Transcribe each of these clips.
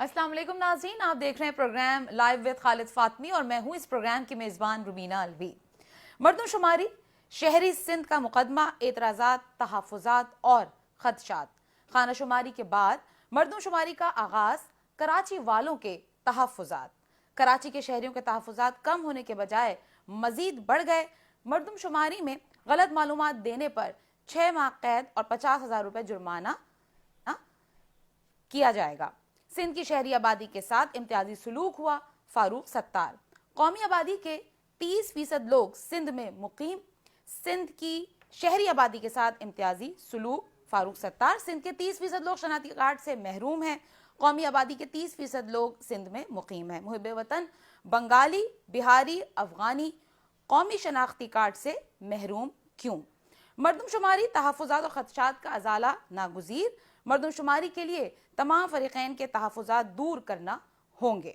अस्सलाम वालेकुम नाज़रीन, आप देख रहे हैं programme live with Khalid Fatmi और मैं हूं इस प्रोग्राम की मेज़बान रुबीना अलवी। मर्दमशुमारी, शहरी सिंध का मुकदमा, एतराज़ात, तहफ़्फ़ुज़ात और ख़दशात। खानाशुमारी के बाद मर्दमशुमारी का आगाज़, कराची वालों के तहफ़्फ़ुज़ात। कराची के शहरियों के तहफ़्फ़ुज़ात कम होने के बजाय मज़ीद बढ़ गए। मर्दमशुमारी में गलत मालूमात देने पर 6 माह कैद और 50,000 रुपये जुर्माना किया जाएगा। सिंध की शहरी आबादी के साथ इम्तियाजी सलूक हुआ। फारूक सत्तार, कौमी आबादी के 30% लोग सिंध में मुकीम। सिंध की शहरी आबादी के साथ इम्तियाजी सलूक। फारूक सत्तार, सिंध के 30% लोग शनाख्ती कार्ड से महरूम हैं। कौमी आबादी के 30% लोग सिंध में मुकीम हैं। मुहिब वतन बंगाली, बिहारी, अफगानी कौमी शनाख्ती कार्ड से महरूम क्यों? मर्दमशुमारी, तहफ़्फ़ुज़ात और ख़दशात का अज़ाला नागुज़ीर। मर्दमशुमारी के लिए तमाम फ़रीक़ैन के तहफ़्फ़ुज़ात दूर करना होंगे।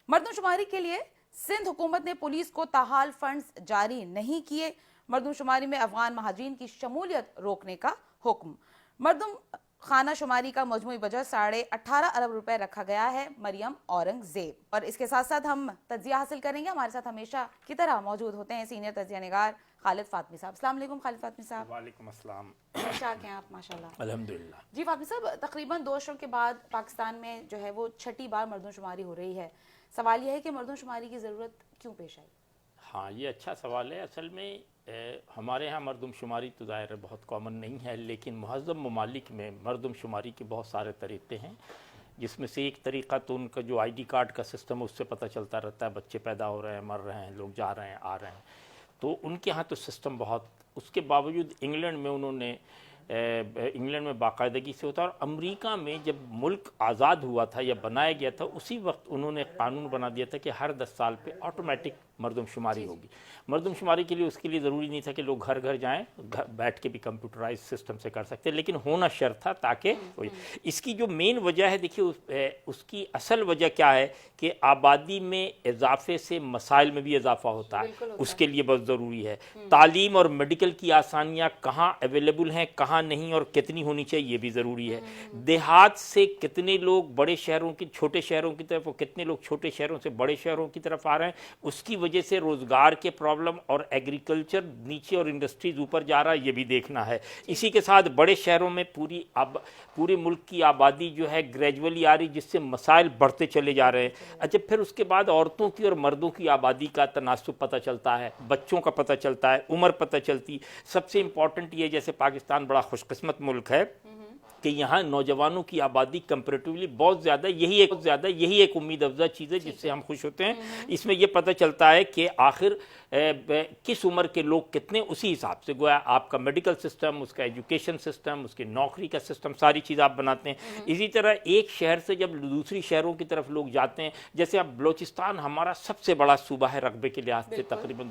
मर्दमशुमारी के लिए सिंध हुकूमत ने पुलिस को ताहाल फंड्स जारी नहीं किए। मर्दमशुमारी में अफ़गान महाजिरीन की शमूलियत रोकने का हुक्म। मर्दम खाना शुमारी का मजमूई बजट 18.5 अरब रुपए रखा गया है। मरियम औरंगजेब। और इसके साथ साथ हम तज्जिया हासिल करेंगे। हमारे साथ हमेशा की तरह मौजूद होते हैं सीनियर तज्जिया निगार खालिद फातमी साहब। अस्सलाम वालेकुम खालिद फातमी साहब। वालेकुम अस्सलाम। क्या हैं आप? माशाल्लाह अल्हम्दुलिल्लाह। जी फातमी साहब, तकरीबन 2 दशकों के बाद पाकिस्तान में जो है वो 6ठी बार मर्दमशुमारी हो रही है। सवाल यह है कि मर्दमशुमारी की ज़रूरत क्यों पेश आई? हाँ, ये अच्छा सवाल है। असल में हमारे यहाँ मर्दमशुमारी तो ज़ाहिर बहुत कॉमन नहीं है, लेकिन मुहज़्ज़म ममालिक में मर्दमशुमारी के बहुत सारे तरीक़े हैं, जिसमें से एक तरीक़ा तो उनका जो ID कार्ड का सिस्टम है उससे पता चलता रहता है, बच्चे पैदा हो रहे हैं, मर रहे हैं, लोग जा रहे हैं, आ रहे हैं, तो उनके यहाँ तो सिस्टम बहुत। उसके बावजूद इंग्लैंड में बाकायदगी से होता है। और अमेरिका में जब मुल्क आज़ाद हुआ था या बनाया गया था, उसी वक्त उन्होंने कानून बना दिया था कि हर 10 साल पे ऑटोमेटिक मर्दमशुमारी होगी। मर्दमशुमारी के लिए उसके लिए ज़रूरी नहीं था कि लोग घर घर जाएं, बैठ के भी कंप्यूटराइज सिस्टम से कर सकते, लेकिन होना शर्त था ताकि इसकी जो मेन वजह है, देखिए उसकी असल वजह क्या है कि आबादी में इजाफे से मसाइल में भी इजाफा होता है, उसके लिए बहुत ज़रूरी है। तालीम और मेडिकल की आसानियाँ कहाँ अवेलेबल हैं, कहाँ नहीं, और कितनी होनी चाहिए, ये भी ज़रूरी है। देहात से कितने लोग बड़े शहरों की छोटे शहरों की तरफ और कितने लोग छोटे शहरों से बड़े शहरों की तरफ आ रहे हैं, उसकी वजह से रोज़गार के प्रॉब्लम और एग्रीकल्चर नीचे और इंडस्ट्रीज ऊपर जा रहा है, ये भी देखना है। इसी के साथ बड़े शहरों में पूरे मुल्क की आबादी जो है ग्रेजुअली आ रही, जिससे मसाइल बढ़ते चले जा रहे हैं। अच्छा, फिर उसके बाद औरतों की और मर्दों की आबादी का तनासुब पता चलता है, बच्चों का पता चलता है, उम्र पता चलती। सबसे इंपॉर्टेंट ये, जैसे पाकिस्तान बड़ा खुशकिस्मत मुल्क है कि यहाँ नौजवानों की आबादी कंपैरेटिवली बहुत ज़्यादा, यही एक उम्मीद अफजा चीज़ है जिससे हम खुश होते हैं। इसमें यह पता चलता है कि आखिर किस उम्र के लोग कितने, उसी हिसाब से गोया आपका मेडिकल सिस्टम, उसका एजुकेशन सिस्टम, उसकी नौकरी का सिस्टम, सारी चीज़ आप बनाते हैं। इसी तरह एक शहर से जब दूसरी शहरों की तरफ लोग जाते हैं, जैसे अब बलोचिस्तान हमारा सबसे बड़ा सूबा है रकबे के लिहाज से, तकरीबन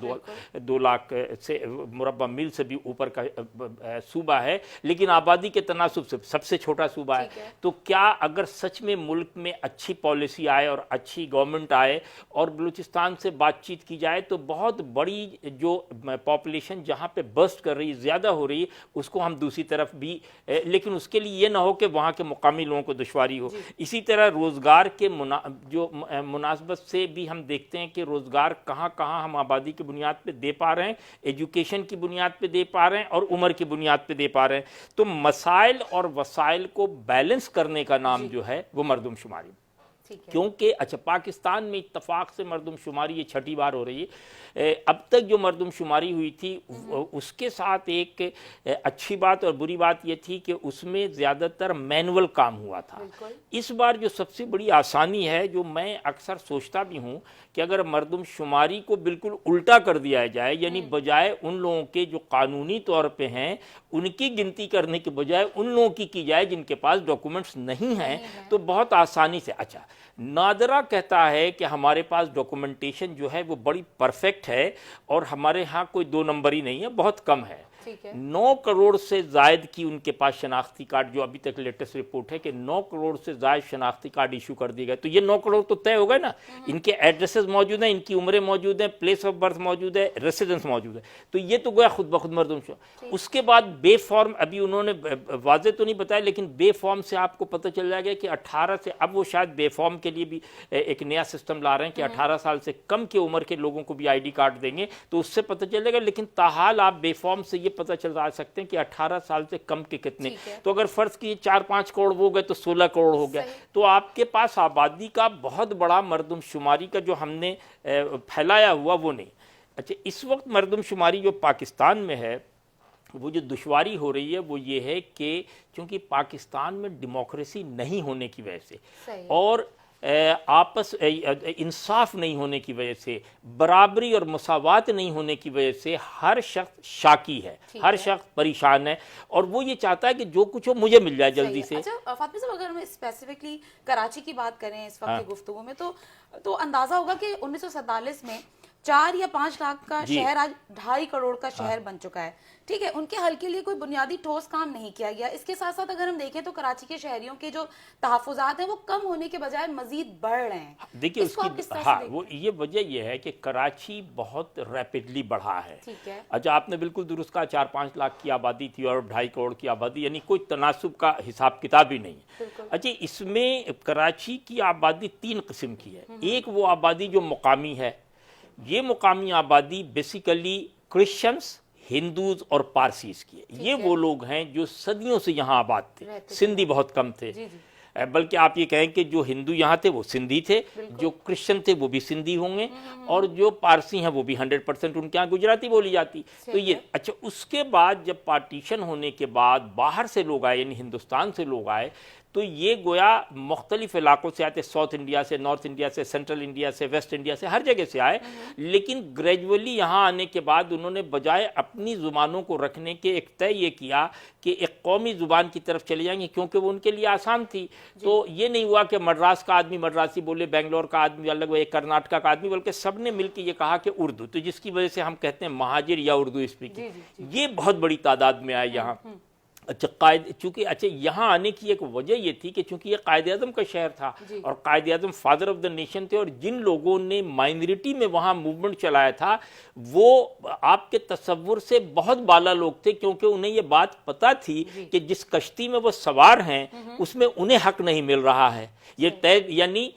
2 लाख से मुरब्बा मील से भी ऊपर का सूबा है, लेकिन आबादी के तनासुब से सबसे छोटा सूबा है। तो क्या अगर सच में मुल्क में अच्छी पॉलिसी आए और अच्छी गवर्नमेंट आए और बलूचिस्तान से बातचीत की जाए, तो बहुत बड़ी जो पॉपुलेशन जहाँ पे बर्स्ट कर रही है, ज़्यादा हो रही है, उसको हम दूसरी तरफ भी, लेकिन उसके लिए ये ना हो कि वहाँ के मुकामी लोगों को दुश्वारी हो। इसी तरह रोज़गार के मुनासबत से भी हम देखते हैं कि रोज़गार कहाँ कहाँ हम आबादी की बुनियाद पर दे पा रहे हैं, एजुकेशन की बुनियाद पर दे पा रहे हैं और उम्र की बुनियाद पर दे पा रहे हैं। तो मसाइल और वसाइल को बैलेंस करने का नाम जो है वो मर्दमशुमारी। क्योंकि अच्छा, पाकिस्तान में इत्तफाक से मर्दमशुमारी ये 6ठी बार हो रही है। अब तक जो मर्दमशुमारी हुई थी उसके साथ एक अच्छी बात और बुरी बात ये थी कि उसमें ज़्यादातर मैनुअल काम हुआ था। इस बार जो सबसे बड़ी आसानी है, जो मैं अक्सर सोचता भी हूँ कि अगर मर्दमशुमारी को बिल्कुल उल्टा कर दिया जाए, यानी बजाय उन लोगों के जो कानूनी तौर पे हैं उनकी गिनती करने के बजाय उन लोगों की जाए जिनके पास डॉक्यूमेंट्स नहीं हैं, तो बहुत आसानी से। अच्छा, नादरा कहता है कि हमारे पास डॉक्यूमेंटेशन जो है वो बड़ी परफेक्ट है और हमारे यहाँ कोई 2 नंबर ही नहीं है, बहुत कम है। ٹھیک ہے 9 کروڑ سے زائد کی ان کے پاس شناختی کارڈ، جو ابھی تک لیٹسٹ رپورٹ ہے کہ 9 کروڑ سے زائد شناختی کارڈ ایشو کر دیے گئے. تو یہ 9 کروڑ تو طے ہو گئے نا. ان کے ایڈریسز موجود ہیں، ان کی عمریں موجود ہیں، پلیس آف برتھ موجود ہے، ریسیڈنس موجود ہے. تو یہ تو گویا خود بخود مردم شماری. اس کے بعد بے فارم، ابھی انہوں نے واضح تو نہیں بتایا لیکن بے فارم سے آپ کو پتہ چل جائے گا کہ 18 سے، اب وہ شاید بے فارم کے لیے بھی ایک نیا سسٹم لا رہے ہیں کہ 18 سال سے کم کی عمر کے لوگوں کو بھی آئی ڈی کارڈ دیں گے، تو اس سے پتہ چلے گا. لیکن تاحال آپ بے فارم سے یہ پتہ چل سکتے ہیں کہ 18 سال سے کم کے کتنے. تو اگر فرض کیے 4-5 کروڑ ہو گئے تو 16 کروڑ ہو گیا. تو آپ کے پاس آبادی کا بہت بڑا مردم شماری کا جو ہم نے پھیلایا ہوا وہ نہیں. اچھا، اس وقت مردم شماری جو پاکستان میں ہے، وہ جو دشواری ہو رہی ہے وہ یہ ہے کہ چونکہ پاکستان میں ڈیموکریسی نہیں ہونے کی وجہ سے اور آپس انصاف نہیں ہونے کی وجہ سے، برابری اور مساوات نہیں ہونے کی وجہ سے ہر شخص شاکی ہے، ہر شخص پریشان ہے اور وہ یہ چاہتا ہے کہ جو کچھ ہو مجھے مل جائے جلدی سے. اچھا فاطمہ صاحب، اگر ہم اسپیسیفکلی کراچی کی بات کریں اس وقت کی گفتگو میں تو اندازہ ہوگا کہ 1947 میں 4 یا 5 لاکھ کا شہر آج 2.5 کروڑ کا شہر بن چکا ہے. ٹھیک ہے، ان کے حل کے لیے کوئی بنیادی ٹھوس کام نہیں کیا گیا. اس کے ساتھ ساتھ اگر ہم دیکھیں تو کراچی کے شہریوں کے جو تحفظات ہیں وہ کم ہونے کے بجائے مزید بڑھ رہے ہیں. دیکھیے اس کی وہ یہ وجہ یہ ہے کہ کراچی بہت ریپڈلی بڑھا ہے. اچھا، آپ نے بالکل درست کہا، 4-5 لاکھ کی آبادی تھی اور 2.5 کروڑ کی آبادی، یعنی کوئی تناسب کا حساب کتاب ہی نہیں. اچھا، اس میں کراچی کی آبادی 3 قسم کی ہے. ایک وہ آبادی جو مقامی ہے، یہ مقامی آبادی بیسیکلی کرسچنز، ہندوز اور پارسیز کی ہے. یہ وہ لوگ ہیں جو صدیوں سے یہاں آباد تھے. سندھی بہت کم تھے، بلکہ آپ یہ کہیں کہ جو ہندو یہاں تھے وہ سندھی تھے، جو کرسچن تھے وہ بھی سندھی ہوں گے، اور جو پارسی ہیں وہ بھی 100% ان کے یہاں گجراتی بولی جاتی. تو یہ اچھا، اس کے بعد جب پارٹیشن ہونے کے بعد باہر سے لوگ آئے، یعنی ہندوستان سے لوگ آئے، تو یہ گویا مختلف علاقوں سے آتے، ساؤتھ انڈیا سے، نارتھ انڈیا سے، سینٹرل انڈیا سے، ویسٹ انڈیا سے، ہر جگہ سے آئے. لیکن گریجولی یہاں آنے کے بعد انہوں نے بجائے اپنی زبانوں کو رکھنے کے ایک طے یہ کیا کہ ایک قومی زبان کی طرف چلے جائیں گے، کیونکہ وہ ان کے لیے آسان تھی. تو یہ نہیں ہوا کہ مدراس کا آدمی مدراسی بولے، بنگلور کا آدمی الگ، وہ کرناٹکا کا آدمی، بلکہ سب نے مل کے یہ کہا کہ اردو. تو جس کی وجہ سے ہم کہتے ہیں مہاجر یا اردو اسپیکنگ، یہ بہت بڑی تعداد میں آئے یہاں. اچھا، چونکہ یہاں آنے کی ایک وجہ یہ تھی کہ چونکہ یہ قائد اعظم کا شہر تھا اور Quaid Azam father of the nation تھے، اور جن لوگوں نے مائنورٹی میں وہاں موومنٹ چلایا تھا وہ آپ کے تصور سے بہت بالا لوگ تھے، کیونکہ انہیں یہ بات پتہ تھی کہ جس کشتی میں وہ سوار ہیں اس میں انہیں حق نہیں مل رہا ہے. یہ طے، یعنی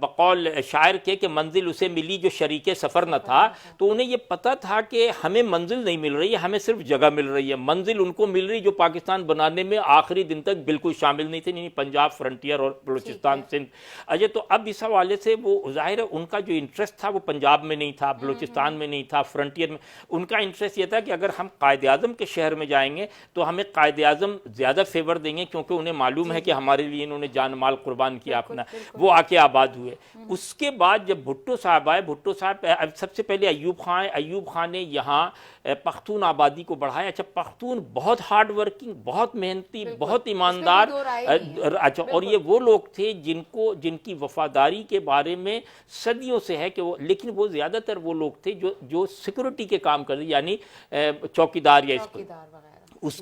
بقول شاعر کے کہ منزل اسے ملی جو شریک سفر نہ تھا. تو انہیں یہ پتہ تھا کہ ہمیں منزل نہیں مل رہی ہے، ہمیں صرف جگہ مل رہی ہے. منزل ان کو مل رہی جو پاکستان بنانے میں آخری دن تک بالکل شامل نہیں تھے، یعنی پنجاب فرنٹیئر اور بلوچستان سندھ. اچھا، تو اب اس حوالے سے وہ ظاہر ہے ان کا جو انٹرسٹ تھا وہ پنجاب میں نہیں تھا، بلوچستان میں نہیں تھا، فرنٹیئر میں. ان کا انٹرسٹ یہ تھا کہ اگر ہم قائد اعظم کے شہر میں جائیں گے تو ہمیں قائد اعظم زیادہ فیور دیں گے، کیونکہ انہیں معلوم ہے کہ ہمارے لیے انہوں نے جان مال قربان کیا اپنا. وہ کے آباد ہوئے. اس کے بعد جب بھٹو صاحب آئے، بھٹو صاحب سب سے پہلے ایوب خان نے یہاں پختون آبادی کو بڑھایا. اچھا، پختون بہت ہارڈ ورکنگ، بہت محنتی، بہت ایماندار. اچھا، اور یہ وہ لوگ تھے جن کی وفاداری کے بارے میں صدیوں سے ہے کہ وہ، لیکن وہ زیادہ تر وہ لوگ تھے جو سیکورٹی کے کام کرتے، یعنی چوکیدار یا اس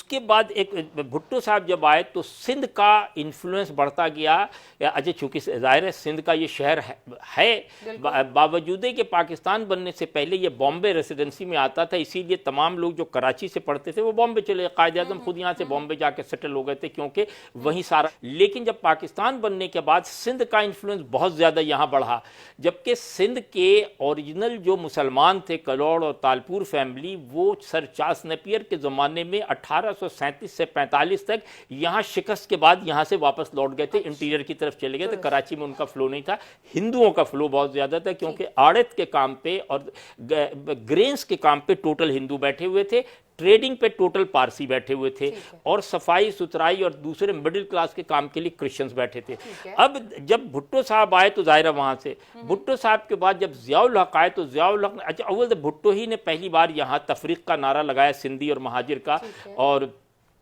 کے بعد ایک بھٹو صاحب جب آئے تو سندھ کا انفلوئنس بڑھتا گیا. اچھا، چونکہ ظاہر ہے سندھ کا یہ شہر ہے باوجود کہ پاکستان بننے سے پہلے یہ بامبے ریسیڈنسی میں آتا تھا، اسی لیے تمام لوگ جو کراچی سے پڑھتے تھے وہ بامبے چلے. قائد اعظم خود یہاں سے بامبے جا کے سیٹل ہو گئے تھے کیونکہ وہیں سارا. لیکن جب پاکستان بننے کے بعد سندھ کا انفلوئنس بہت زیادہ یہاں بڑھا، جبکہ سندھ کے اوریجنل جو مسلمان تھے، کلوڑ اور تالپور فیملی، وہ سر چارلس نیپیر کے زمانے میں 1837 سے 45 تک یہاں شکست کے بعد یہاں سے واپس لوٹ گئے تھے، انٹیریئر کی طرف چلے گئے. تو کراچی میں ان کا فلو نہیں تھا. ہندوؤں کا فلو بہت زیادہ تھا کیونکہ آڑت کے کام پہ اور گرینز کے کام پہ ٹوٹل ہندو بیٹھے ہوئے تھے، ٹریڈنگ پہ ٹوٹل پارسی بیٹھے ہوئے تھے، اور صفائی ستھرائی اور دوسرے مڈل کلاس کے کام کے لیے کرسچنز بیٹھے تھے. اب جب بھٹو صاحب آئے تو ظاہر وہاں سے، بھٹو صاحب کے بعد جب ضیاء الحق آئے تو ضیاء الحق، اچھا اول بھٹو ہی نے پہلی بار یہاں تفریق کا نعرہ لگایا، سندھی اور مہاجر کا. اور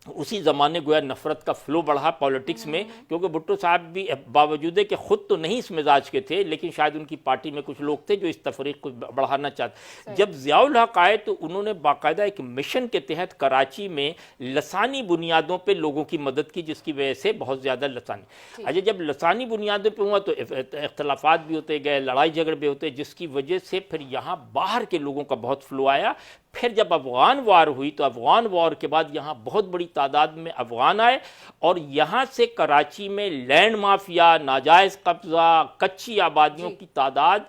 उसी ज़माने गोया नफ़रत का फ्लो बढ़ा पॉलिटिक्स में, क्योंकि भुट्टो साहब भी बावजूद कि ख़ुद तो नहीं इस मिजाज के थे, लेकिन शायद उनकी पार्टी में कुछ लोग थे जो इस तफरीक को बढ़ाना चाहते। जब ज़ियाउल हक़ आए तो उन्होंने बाकायदा एक मिशन के तहत कराची में लसानी बुनियादों पे लोगों की मदद की, जिसकी वजह से बहुत ज़्यादा लसानी, अच्छा जब लसानी बुनियादों पे हुआ तो इख्तलाफात भी होते गए, लड़ाई झगड़े भी होते, जिसकी वजह से फिर यहाँ बाहर के लोगों का बहुत फ्लो आया। फिर जब अफ़गान वार हुई तो अफ़गान वार के बाद यहाँ बहुत बड़ी तादाद में अफ़गान आए और यहाँ से कराची में लैंड माफिया, नाजायज़ कब्ज़ा, कच्ची आबादियों की तादाद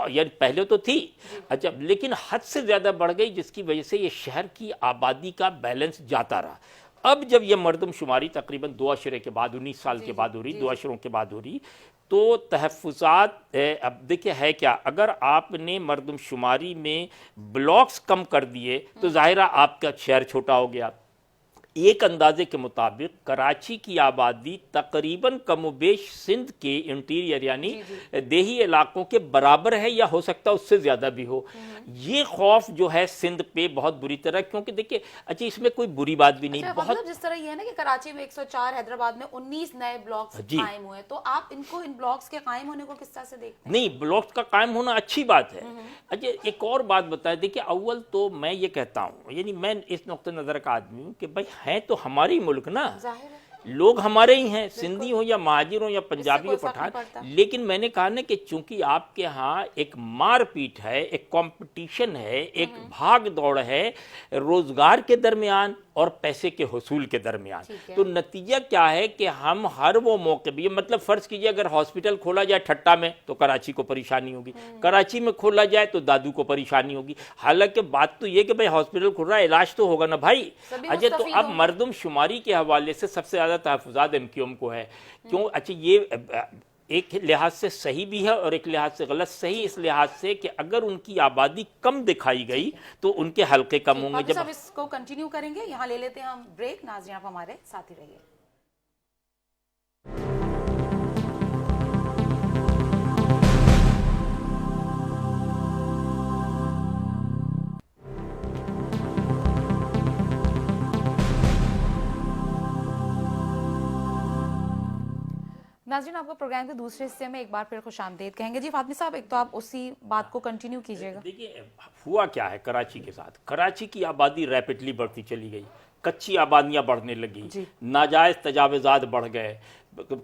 यानी पहले तो थी, अच्छा लेकिन हद से ज़्यादा बढ़ गई, जिसकी वजह से ये शहर की आबादी का बैलेंस जाता रहा। अब जब ये मरदमशुमारी तकरीबन 2 अशरे के बाद 19 साल के बाद हो रही, 2 अशरों के बाद हो रही, तो तहफ़्फ़ुज़ात अब देखिए है क्या, अगर आपने मरदमशुमारी में ब्लॉक्स कम कर दिए तो ज़ाहिरा आपका शहर छोटा हो गया। एक अंदाजे के मुताबिक कराची की आबादी तकरीबन कमोबेश सिंध के इंटीरियर यानी देही इलाकों के बराबर है, या हो सकता है उससे ज़्यादा भी हो। ये खौफ जो है सिंध पे बहुत बुरी तरह, क्योंकि देखिए अच्छा इसमें कोई बुरी बात भी नहीं, बहुत मतलब जिस तरह ये है ना कि कराची में 104, हैदराबाद में 19 नए ब्लॉक्स कायम हुए, तो आप इनको इन ब्लॉक्स के कायम होने को किस तरह से देखते हैं? नहीं, ब्लॉक्स का कायम होना अच्छी बात है। अच्छा एक और बात बताएं, देखिए अव्वल तो मैं ये कहता हूँ, यानी मैं इस नुक्ते नज़र का आदमी हूँ कि भाई हैं तो हमारी मुल्क ना, लोग हमारे ही हैं, सिंधी हो या महाजिर हो या पंजाबी हो पठान, लेकिन मैंने कहा ना कि चूंकि आपके यहाँ एक मारपीट है, एक कंपटीशन है, एक भाग दौड़ है रोजगार के दरमियान और पैसे के हुसूल के दरमियान, तो नतीजा क्या है कि हम हर वो मौके भी, मतलब फर्ज कीजिए अगर हॉस्पिटल खोला जाए ठट्टा में तो कराची को परेशानी होगी, कराची में खोला जाए तो दादू को परेशानी होगी। हालांकि बात तो ये कि भाई हॉस्पिटल खुल रहा है, इलाज तो होगा ना भाई। अच्छा तो अब मरदमशुमारी के हवाले से सबसे ज्यादा तहफ़्फ़ुज़ात एमक्यूएम को है, क्यों? अच्छा ये एक लिहाज से सही भी है और एक लिहाज से गलत। सही इस लिहाज से कि अगर उनकी आबादी कम दिखाई गई तो उनके हल्के कम होंगे। जब इसको कंटिन्यू करेंगे, यहाँ ले लेते हैं हम ब्रेक। नाज़रीन आप हमारे साथ ही रहिए। नाज़रीन आपको प्रोग्राम के दूसरे हिस्से में एक बार फिर खुशामदीद कहेंगे। जी फातमी साहब, एक तो आप उसी बात को कंटिन्यू कीजिएगा। देखिए हुआ क्या है कराची के साथ, कराची की आबादी रैपिडली बढ़ती चली गई, कच्ची आबादियां बढ़ने लगी, नाजायज तजावुज़ात बढ़ गए,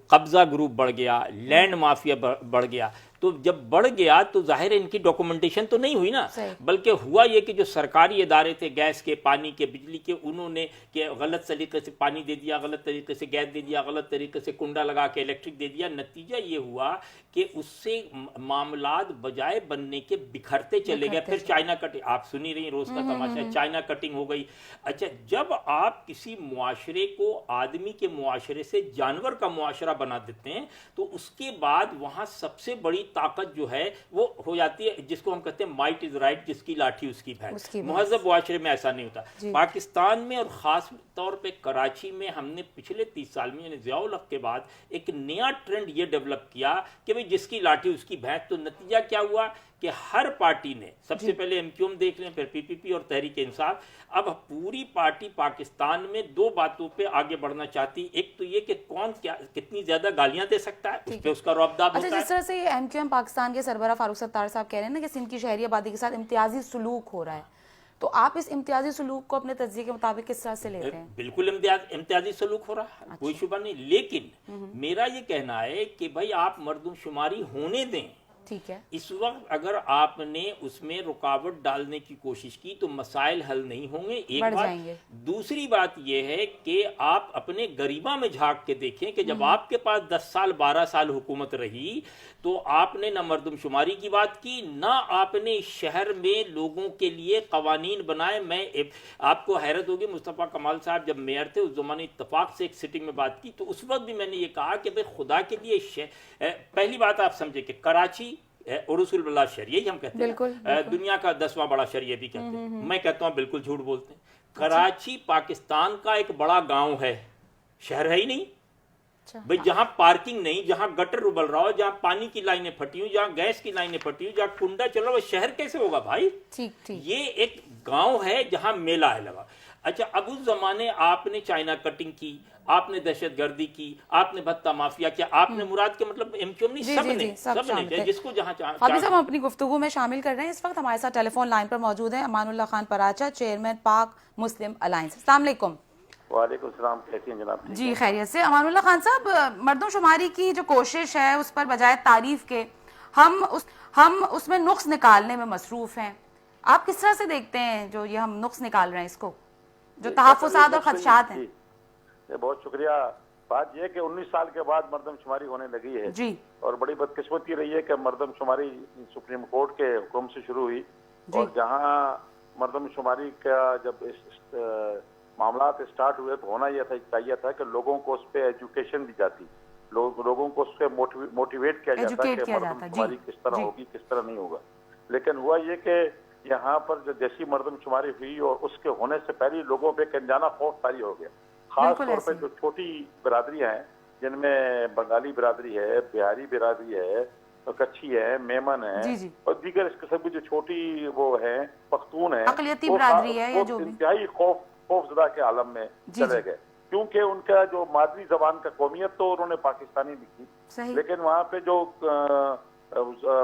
कब्जा ग्रुप बढ़ गया, लैंड माफिया बढ़ गया। तो जब बढ़ गया तो जाहिर है इनकी डॉक्यूमेंटेशन तो नहीं हुई ना, बल्कि हुआ ये कि जो सरकारी इदारे थे गैस के, पानी के, बिजली के, उन्होंने कि गलत तरीके से पानी दे दिया, गलत तरीके से गैस दे दिया, गलत तरीके से कुंडा लगा के इलेक्ट्रिक दे दिया। नतीजा ये हुआ कि उससे मामलात बजाय बनने के बिखरते चले गए। फिर चाइना कटिंग, आप सुनी रही रोज का तमाशा, चाइना कटिंग हो गई। अच्छा जब आप किसी मुआशरे को आदमी के मुआशरे से जानवर का मुआशरा बना देते हैं तो उसके बाद वहां सबसे बड़ी ताकत जो है वो हो जाती है, जिसको हम कहते हैं माइट इज राइट, जिसकी लाठी उसकी भैंस। मुहज़्ज़ब मुआशरे में ऐसा नहीं होता। पाकिस्तान में और खास तौर पे कराची में हमने पिछले 30 साल में यानी ज़ियाउल हक़ के बाद एक नया ट्रेंड ये डेवलप किया कि भाई जिसकी लाठी उसकी भैंस। तो नतीजा क्या हुआ कि हर पार्टी ने, सबसे पहले एमक्यूएम देख लें, फिर पीपीपी और तहरीक इंसाफ, अब पूरी पार्टी पाकिस्तान में 2 बातों पे आगे बढ़ना चाहती। एक तो ये कि कौन क्या कितनी ज्यादा गालियां दे सकता है, उस पे उसका रौबदाब होता है। जिस तरह से एमक्यूएम पाकिस्तान के सरबराह फारूक सत्तार साहब कह रहे हैं ना कि सिंध की शहरी आबादी के साथ इम्तियाजी सलूक हो रहा है, तो आप इस इम्तियाजी सलूक को अपने तज्ज़िये के मुताबिक किस तरह से लेते हैं? बिल्कुल इम्तियाजी सलूक हो रहा है, कोई शुबा नहीं, लेकिन मेरा ये कहना है कि भाई आप मर्दमशुमारी होने दें। ठीक है, इस वक्त अगर आपने उसमें रुकावट डालने की कोशिश की तो मसाइल हल नहीं होंगे, एक बात। दूसरी बात यह है कि आप अपने गरीबा में झांक के देखें कि जब आपके पास 10 साल 12 साल हुकूमत रही तो आपने ना मर्दमशुमारी की बात की, ना आपने इस शहर में लोगों के लिए कवानीन बनाए। मैं आपको हैरत होगी, मुस्तफ़ा कमाल साहब जब मेयर थे उस जमाने इत्तफाक से एक सिटिंग में बात की तो उस वक्त भी मैंने ये कहा कि भाई खुदा के लिए पहली बात आप समझे कि कराची उरुसुल बल्ला शहर, यही हम कहते हैं, दुनिया का 10वां बड़ा शहर ये भी कहते हैं। मैं कहता हूँ बिल्कुल झूठ बोलते हैं। कराची पाकिस्तान का एक बड़ा गांव है, शहर है ही नहीं भाई। जहां पार्किंग नहीं, जहां गटर उबल रहा हो, जहां पानी की लाइनें फटी हुई, जहां गैस की लाइनें फटी हुई, जहां कुंडा चल रहा हो, शहर कैसे होगा भाई? ठीक। ये एक गांव है जहां मेला है लगा। अच्छा, अब उस जमाने आपने चाइना कटिंग की, आपने दहशत गर्दी की, आपने भत्ता माफिया किया, आपने मुराद के मतलब एमक्यूएम नहीं, जी, सब जी, ने जी, सब शामिल थे। जिसको जहां हाफिज साहब, हम अपनी गुफ्तगू में शामिल कर रहे हैं। इस वक्त हमारे साथ टेलीफोन लाइन पर मौजूद हैं अमानुल्लाह खान पराचा, चेयरमैन पाक मुस्लिम अलायंस। अस्सलाम वालेकुम। वालेकुम सलाम, कैसी हैं जनाब? ठीक जी है। खैरियत से। अमानुल्लाह खान साहब, मर्दमशुमारी की जो कोशिश है उस पर बजाय तारीफ के हम उसमें नुक्स निकालने में मसरूफ हैं। आप किस तरह से देखते हैं जो ये हम नुक्स निकाल रहे हैं इसको, जो तहफ़्फ़ुज़ात और खदशात हैं? जी, बहुत शुक्रिया। बात यह है कि 19 साल के बाद मर्दमशुमारी होने लगी है जी, और बड़ी बदकिस्मती रही है कि मर्दमशुमारी सुप्रीम कोर्ट के हुक्म से शुरू हुई जी। और जहां मर्दमशुमारी का जब मामला स्टार्ट हुए तो होना यह चाहिए था कि लोगों को उस पर एजुकेशन दी जाती, लोगों को उस पर मोटिवेट किया जाता कि मर्दमशुमारी किस तरह होगी, किस तरह नहीं होगा। लेकिन हुआ ये कि यहाँ पर जो जैसी मर्दमशुमारी हुई और उसके होने से पहले लोगों पे एक अनजाना खौफ तारी हो गया, खास तौर पे जो छोटी बिरादरियां हैं जिनमें बंगाली बिरादरी है, बिहारी बिरादरी है, कच्छी है, मेमन है और दीगर इस किस्म की जो छोटी वो है, पख्तून है, अक़लियती बिरादरी है या जो भी, इंतहाई खौफजदा के आलम में चले गए, क्योंकि उनका जो मादरी जबान का कौमियत तो उन्होंने पाकिस्तानी लिखी, लेकिन वहाँ पे जो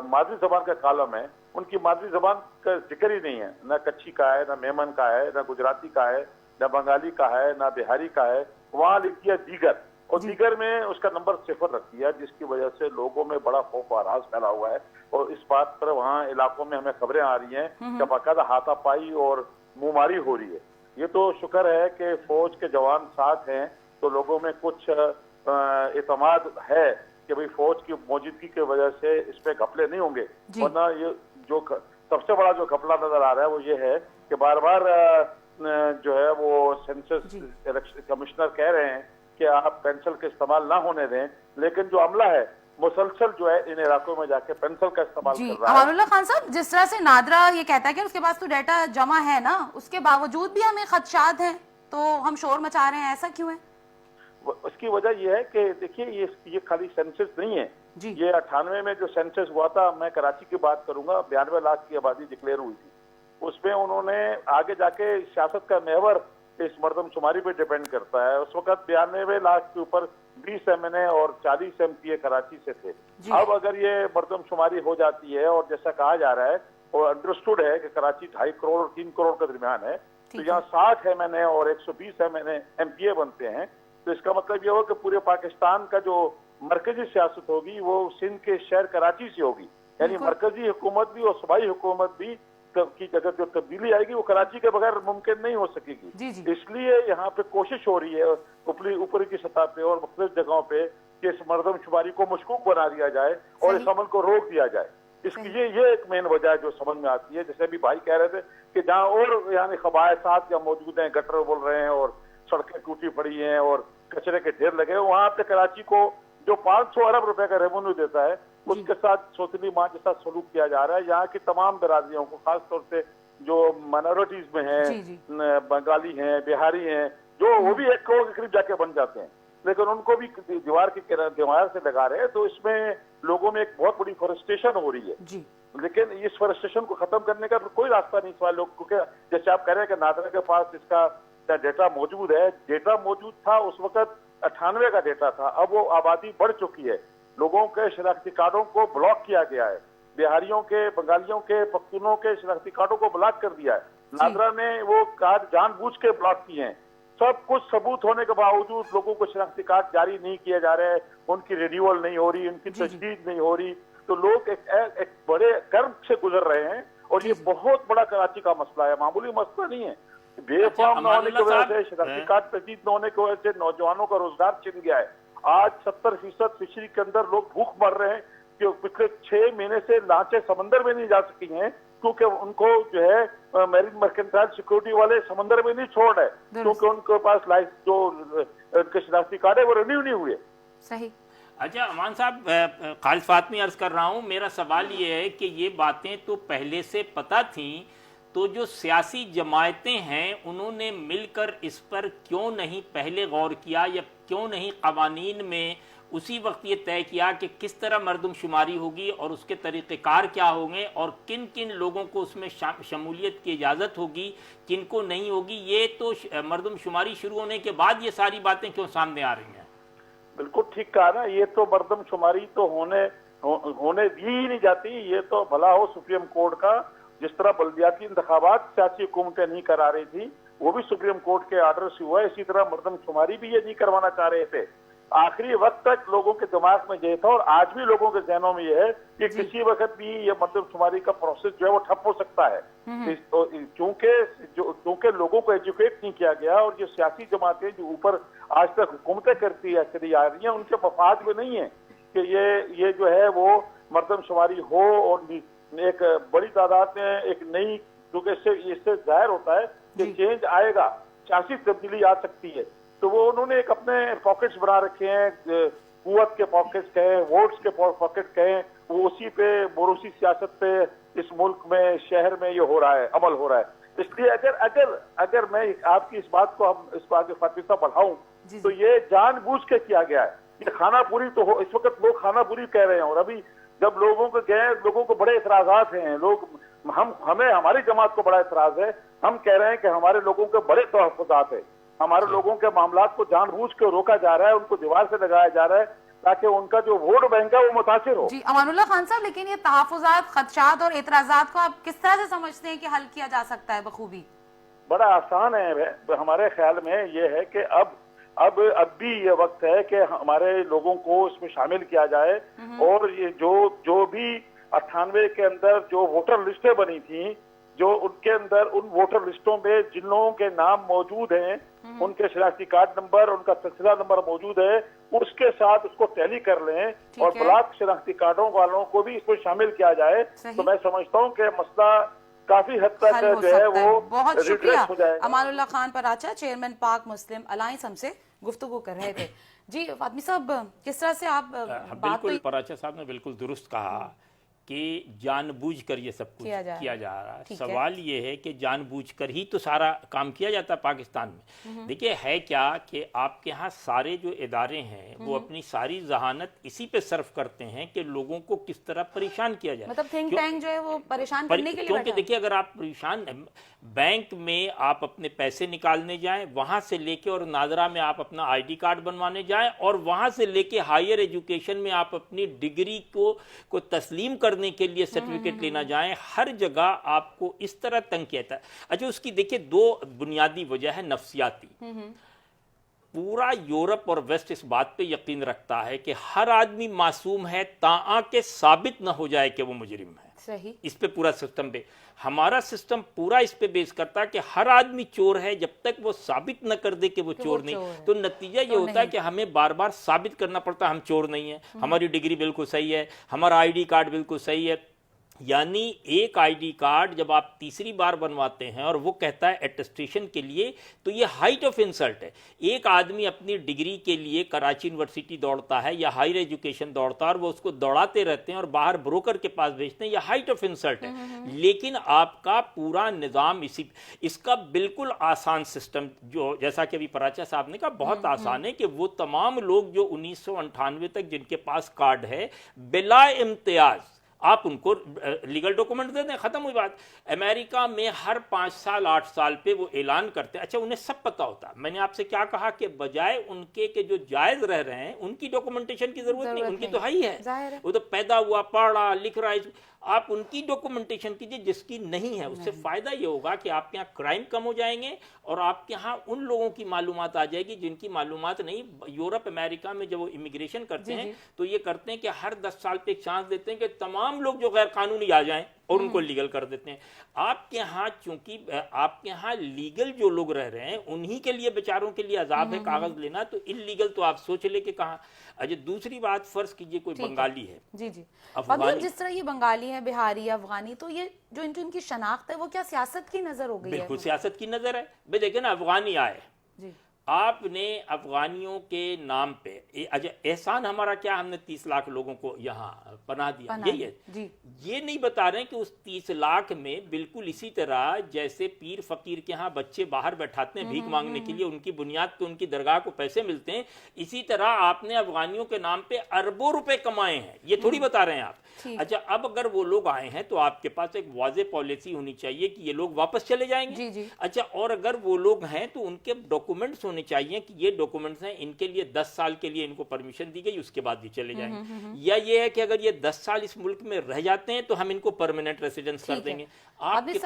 मादरी जबान का कालम है उनकी मादरी जबान का जिक्र ही नहीं है, न कच्छी का है, न मेमन का है, न गुजराती का है, न बंगाली का है, न बिहारी का है। वहाँ लिख दिया दीगर, और दीगर में उसका नंबर 0 रख दिया, जिसकी वजह से लोगों में बड़ा खौफ और राज फैला हुआ है। और इस बात पर वहाँ इलाकों में हमें खबरें आ रही हैं कि बाकायदा हाथापाई और मुंहमारी हो रही है। ये तो शुक्र है कि फौज के जवान साथ हैं तो लोगों में कुछ एतमाद है कि भाई फौज की मौजूदगी की वजह से इस पे घपले नहीं होंगे, वरना ये जो सबसे बड़ा जो घपला नजर आ रहा है वो ये है कि बार बार जो है वो सेंसस कमिश्नर कह रहे हैं कि आप पेंसिल का इस्तेमाल ना होने दें, लेकिन जो अमला है मुसलसल जो है इन इलाकों में जाके पेंसिल का इस्तेमाल कर रहा है। अमानुल्लाह खान साहब, जिस तरह से नादरा ये कहता है कि उसके पास तो डाटा जमा है ना, उसके बावजूद भी हमें खदशात हैं तो हम शोर मचा रहे हैं, ऐसा क्यों है? उसकी वजह यह है कि देखिए ये खाली सेंसस नहीं है, ये 98 में जो सेंसस हुआ था, मैं कराची की बात करूंगा, 92 लाख की आबादी डिक्लेयर हुई थी, उसमें उन्होंने आगे जाके सियासत का महवर इस मर्दमशुमारी पे डिपेंड करता है। उस वक्त 92 लाख के ऊपर 20 MNA और 40 MPA कराची से थे। अब अगर ये मर्दमशुमारी हो जाती है और जैसा कहा जा रहा है और अंडरस्टूड है कि कराची 2.5 करोड़ और 3 करोड़ के दरमियान है, तो यहाँ 60 MNA और 120 MPA बनते हैं, तो इसका मतलब ये होगा कि पूरे पाकिस्तान का जो मरकजी सियासत होगी वो सिंध के शहर कराची से होगी, यानी मरकजी हुकूमत भी और सूबाई हुकूमत भी की अगर जो तब्दीली आएगी वो कराची के बगैर मुमकिन नहीं हो सकेगी। इसलिए यहाँ पे कोशिश हो रही है ऊपर की सतह पे और मुख्तलिफ जगहों पे कि इस मर्दमशुमारी को मशकूक बना दिया जाए और इस अमल को रोक दिया जाए। इसकी ये एक मेन वजह है जो समझ में आती है। जैसे अभी भाई कह रहे थे कि जहाँ और यानी खबायसात या मौजूद हैं, गटर बोल रहे हैं और सड़कें टूटी पड़ी हैं और कचरे के ढेर लगे, वहां पे कराची को जो 500 अरब रुपए का रेवेन्यू देता है उसके साथ सोतली माँ के साथ सलूक किया जा रहा है। यहाँ की तमाम बिरादरियों को, खास तौर से जो माइनॉरिटीज में हैं, बंगाली हैं, बिहारी हैं, जो वो भी 1 करोड़ के करीब जाके बन जाते हैं, लेकिन उनको भी दीवार से लगा रहे हैं, तो इसमें लोगों में एक बहुत बड़ी फॉरेस्टेशन हो रही है। लेकिन इस फॉरेस्टेशन को खत्म करने का कोई रास्ता नहीं सवाल लोग, क्योंकि जैसे आप कह रहे हैं कि नादरा के पास इसका डेटा मौजूद है, डेटा मौजूद था उस वक्त 98 का डेटा था, अब वो आबादी बढ़ चुकी है, लोगों के शनाख्ती कार्डों को ब्लॉक किया गया है, बिहारियों के, बंगालियों के, पख्तूनों के शनाख्ती कार्डों को ब्लॉक कर दिया है। नादरा ने वो कार्ड जानबूझ के ब्लॉक किए हैं, सब कुछ सबूत होने के बावजूद लोगों को शनाख्ती कार्ड जारी नहीं किए जा रहे, उनकी रिन्यूअल नहीं हो रही, उनकी तजदीद नहीं हो रही, तो लोग एक बड़े कर्म से गुजर रहे हैं। और ये बहुत बड़ा कराची का मसला है, मामूली मसला नहीं है। बेफाम न होने की वजह से, शनाख्ती कार्ड तजदीद न होने की वजह से नौजवानों का रोजगार छिन गया है। आज 70% फिशरी के अंदर लोग भूख मर रहे हैं कि पिछले 6 महीने से लांचे समंदर में नहीं जा सकी हैं, क्योंकि उनको जो है मैरीन मर्केंटाइल सिक्योरिटी वाले समंदर में नहीं छोड़ रहे, क्योंकि उनके पास जो उनके शनाख्ती कार्ड है वो रिन्यू नहीं हुए। सही। अच्छा अमान साहब, खालिद फातमी अर्ज कर रहा हूँ, मेरा सवाल ये है कि ये बातें तो पहले से पता थी, तो जो सियासी जमायतें हैं उन्होंने मिलकर इस पर क्यों नहीं पहले गौर किया, या क्यों नहीं कवानीन में उसी वक्त ये तय किया कि किस तरह मरदम शुमारी होगी और उसके तरीक़ेकार क्या होंगे और किन किन लोगों को उसमें शमूलियत की इजाज़त होगी, किन को नहीं होगी। ये तो मरदम शुमारी शुरू होने के बाद ये सारी बातें क्यों सामने आ रही हैं? बिल्कुल ठीक कहा ना, ये तो मरदम शुमारी तो होने दी ही नहीं जाती। ये तो भला हो सुप्रीम कोर्ट का, जिस तरह बल्दियाती इंतखाबात सियासी हुकूमतें नहीं करा रही थी, वो भी सुप्रीम कोर्ट के आर्डर से हुआ, इसी तरह मरदम शुमारी भी ये नहीं करवाना चाह रहे थे। आखिरी वक्त तक लोगों के दिमाग में ये था और आज भी लोगों के जहनों में ये है कि किसी वक्त भी ये मरदम शुमारी का प्रोसेस जो है वो ठप हो सकता है। चूंकि लोगों को एजुकेट नहीं किया गया और जो सियासी जमातें जो ऊपर आज तक हुकूमतें चली आ रही हैं, उनके मफाद में नहीं है कि ये जो है वो मरदम शुमारी हो और एक बड़ी तादाद में एक नई, क्योंकि इससे जाहिर होता है कि चेंज आएगा, सियासी तब्दीली आ सकती है। तो वो उन्होंने एक अपने पॉकेट्स बना रखे हैं, कुव्वत के पॉकेट्स कहें, वोट्स के पॉकेट कहें, वो उसी पे मोरूसी सियासत पे इस मुल्क में, शहर में ये हो रहा है, अमल हो रहा है। इसलिए अगर मैं आपकी इस बात को हम इसको आगे फातिसा बढ़ाऊं तो ये जानबूझ के किया गया है। ये खाना पूरी तो हो, इस वक्त लोग खाना पूरी कह रहे हैं और अभी जब लोगों को बड़े एतराजात हैं, हमें हमारी जमात को बड़ा एतराज है, हम कह रहे हैं कि हमारे लोगों के बड़े तहफ़्फ़ुज़ात है, हमारे लोगों के मामलात को जानबूझ के रोका जा रहा है, उनको दीवार से लगाया जा रहा है ताकि उनका जो वोट बैंक है वो मुतासिर हो। जी अमानुल्लाह खान साहब, लेकिन ये तहफ़्फ़ुज़ात, खदशात और एतराज़ात को आप किस तरह से समझते हैं कि हल किया जा सकता है बखूबी? बड़ा आसान है, हमारे ख्याल में ये है कि अब भी ये वक्त है कि हमारे लोगों को इसमें शामिल किया जाए और ये जो भी 98 के अंदर जो वोटर लिस्टें बनी थी, जो उनके अंदर उन वोटर लिस्टों में जिन लोगों के नाम मौजूद हैं, उनके शनाख्ती कार्ड नंबर, उनका तस्ला नंबर मौजूद है, उसके साथ उसको टैली कर लें और ब्लॉक शनाख्ती कार्डों वालों को भी इसमें शामिल किया जाए। तो मैं समझता हूँ कि मसला काफी हद तक जो है वो बहुत शुक्रिया हो जाएगा। अमानुल्लाह खान पराचा, चेयरमैन पाक मुस्लिम अलायंस, हमसे गुफ्तगू कर रहे थे। जी फातमी साहब, किस तरह से आप बिल्कुल पराचा साहब ने बिल्कुल दुरुस्त कहा कि जानबूझकर ये सब कुछ किया जा रहा है। सवाल ये है कि जानबूझकर ही तो सारा काम किया जाता है पाकिस्तान में। देखिए है क्या कि आपके यहाँ सारे जो इदारे हैं वो अपनी सारी जहानत इसी पे सर्व करते हैं कि लोगों को किस तरह परेशान किया जाए। मतलब थिंक टैंक जो है वो परेशान करने के लिए, क्योंकि देखिए अगर आप परेशान, बैंक में आप अपने पैसे निकालने जाएं, वहां से लेके और नाजरा में आप अपना आईडी कार्ड बनवाने जाएं और वहां से लेके हायर एजुकेशन में आप अपनी डिग्री को तस्लीम करने के लिए सर्टिफिकेट लेना जाएं, हर जगह आपको इस तरह तंग किया जाता है। अच्छा, उसकी देखिए दो बुनियादी वजह है नफ्सियाती। पूरा यूरोप और वेस्ट इस बात पे यकीन रखता है कि हर आदमी मासूम है ताआ के साबित न हो जाए कि वो मुजरिम है। सही। इस पे पूरा सिस्टम पे, हमारा सिस्टम पूरा इस पे बेस करता है कि हर आदमी चोर है जब तक वो साबित न कर दे कि वो चोर नहीं। तो नतीजा ये होता है कि हमें बार बार साबित करना पड़ता है हम चोर नहीं है, हमारी डिग्री बिल्कुल सही है, हमारा आईडी कार्ड बिल्कुल सही है। यानी एक आईडी कार्ड जब आप तीसरी बार बनवाते हैं और वो कहता है एटेस्टेशन के लिए, तो ये हाइट ऑफ इंसल्ट है। एक आदमी अपनी डिग्री के लिए कराची यूनिवर्सिटी दौड़ता है या हायर एजुकेशन दौड़ता है और वो उसको दौड़ाते रहते हैं और बाहर ब्रोकर के पास भेजते हैं, यह हाइट ऑफ इंसल्ट है। लेकिन आपका पूरा निज़ाम इसका बिल्कुल आसान सिस्टम, जो जैसा कि अभी पराचा साहब ने कहा बहुत आसान है कि वो तमाम लोग जो 1998 तक जिनके पास कार्ड है बिला इम्तियाज आप उनको लीगल डॉक्यूमेंट दे दें, खत्म हुई बात। अमेरिका में हर 5 साल 8 साल पे वो ऐलान करते हैं। अच्छा, उन्हें सब पता होता है। मैंने आपसे क्या कहा कि बजाय उनके के जो जायज रह रहे हैं उनकी डॉक्यूमेंटेशन की जरूरत नहीं, उनकी तो है ही है, वो तो पैदा हुआ, पढ़ा, लिख रहा है, आप उनकी डॉक्यूमेंटेशन कीजिए जिसकी नहीं है। उससे फायदा ये होगा कि आपके यहाँ क्राइम कम हो जाएंगे और आपके यहाँ उन लोगों की मालूमात आ जाएगी जिनकी मालूमात नहीं। यूरोप अमेरिका में जब वो इमिग्रेशन करते हैं तो ये करते हैं कि हर 10 साल पे एक चांस देते हैं कि तमाम लोग जो गैर कानूनी आ जाएं और उनको लीगल कर देते हैं। आपके यहाँ चूंकि आपके यहाँ लीगल जो लोग रह रहे हैं उन्हीं के लिए, बेचारों के लिए अजाब है कागज लेना, तो इलीगल तो आप सोच ले कि कहाँ। अच्छा, दूसरी बात, फर्ज कीजिए कोई बंगाली है, जी जी, मतलब जिस तरह ये बंगाली है, बिहारी, अफगानी, तो ये जो इनकी शनाख्त है वो क्या सियासत की नजर हो गई है? बिल्कुल सियासत की नजर है। भाई देखिए ना, अफगानी आए, आपने अफगानियों के नाम पे एहसान हमारा क्या, हमने 30 लाख लोगों को यहाँ पनाह दिया, यही है जी। ये नहीं बता रहे हैं कि उस 30 लाख में बिल्कुल इसी तरह जैसे पीर फकीर के यहाँ बच्चे बाहर बैठाते हैं भीख मांगने के लिए, उनकी बुनियाद पे उनकी दरगाह को पैसे मिलते हैं, इसी तरह आपने अफगानियों के नाम पे अरबों रुपए कमाए हैं, ये थोड़ी बता रहे हैं आप। अच्छा, अब अगर वो लोग आए हैं तो आपके पास एक वाज़े पॉलिसी होनी चाहिए कि ये लोग वापस चले जाएंगे। जी जी। अच्छा, और अगर वो लोग हैं तो उनके डॉक्यूमेंट्स होने चाहिए कि ये डॉक्यूमेंट्स हैं, इनके लिए 10 साल के लिए इनको परमिशन दी गई, उसके बाद ये चले जाएंगे। या ये है कि अगर ये 10 साल इस मुल्क में रह जाते हैं तो हम इनको परमानेंट रेसिडेंस कर देंगे। आपके